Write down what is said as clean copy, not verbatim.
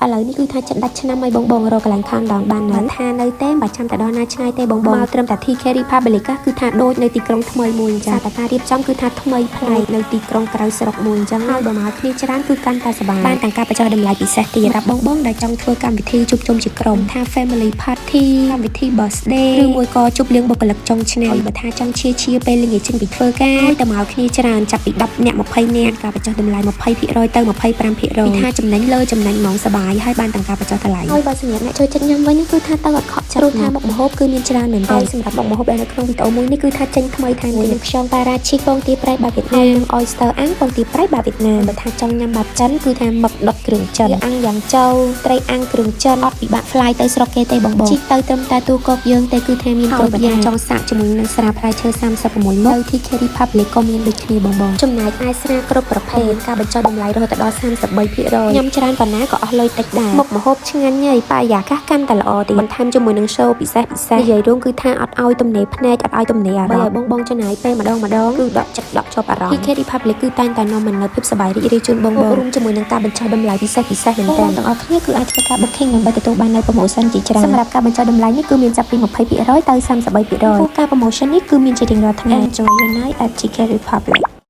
ឥឡូវនេះគឺថាចិត្តដាច់ឆ្នាំឲ្យបងរកកន្លែងខាងដងបានណាថានៅទេបើចាំតែដល់ណាឆ្ងាយទេបងមកត្រឹមតែ TK Republic គឺថាដូចនៅទីក្រុងថ្មីមួយអញ្ចឹងតែការរៀបចំគឺថាថ្មីប្លែកនៅទីក្រុងក្រៅស្រុកមួយអញ្ចឹងហើយបើមកគ្នាច្រើនគឺកាន់តែសប្បាយបានទាំងការបញ្ចុះតម្លៃពិសេសទៀតសម្រាប់បងដែលចង់ធ្វើកម្មវិធីជួបជុំជាក្រុមថា Family Party កម្មវិធី Birthday ឬមួយក៏ជប់លៀងបុគ្គលិកចុងឆ្នាំបើថាចង់ជាពេលលេងចេញពីធ្វើការតែមកគ្នាច្រើនចាប់ពី10នាក់20នាក់ការបញ្ចុះតម្លៃ 20% ទៅ 25% ពីថាចំណេញលើចំណេញហ្មងសបាយហើយបានទាំងការបញ្ចុះតម្លៃហើយបើសម្រាប់អ្នកចូលចិត្តញ៉ាំវិញគឺថាទៅអត់ខកចិត្តថាមុខម្ហូបគឺមានច្រើនមែនទេសម្រាប់មុខម្ហូបដែលនៅក្នុងវីដេអូមួយនេះគឺថាចេញថ្មីថែមទៀតខ្យងប៉ារ៉ាឈីពងទាប្រៃបែបវៀតណាមនិង Oyster អាំងពងទាប្រៃបែបវៀតណាមបើថាចង់ញ៉ាំបែបចិនគឺថាមឹកដុតគ្រឿងចិនអាំងយ៉ាងចៅត្រីអាំងគ្រឿងចិនអត់ពិបាក fly ទៅស្រុកគេទេបងជីកទៅត្រឹមតែទូកកយើងទេគឺថាមានគ្រប់យ៉ាងចង់សាកជាមួយនឹងស្រាផ្លែឈើ36មុខនៅ TK Republic ក៏មានដូចគ្នាបងចំណែកឯស្រាគ្រប់ប្រភេទការបញ្ចុះតម្លៃរហូតដល់ 33% ញ៉ាំច្រើនប៉ុណ្ណាក៏អស់លុយតិចដែរមុខម្ហូបឆ្ងាញ់ហើយបរិយាកាសកាន់តែល្អទៀតបន្ថែមជាមួយនឹង show ពិសេសនិយាយរួមគឺថាអត់ឲ្យទំនេរភ្នែកអត់ឲ្យទំនេរអារម្មណ៍បងចំណាយពេលម្ដងគឺដកចិត្តដកជាប់អារម្មណ៍ TK Republic គឺតែងតែនាំមកនូវភាពសប្បាយរីករាយជូនបងរួមជាមួយនឹងការបញ្ចុះតម្លៃពិសេសមែនទែនទាំងអស់គ្នាគឺអាចធ្វើការ booking ដើម្បីទទួលបាននូវ promotion ជាច្រើនសម្រាប់ការបញ្ចុះតម្លៃនេះគឺមានចាប់ពី 20% ទៅ 33% ការ promotion នេះគឺមានជារៀងរាល់ថ្ងៃ Enjoy your night at TK Republic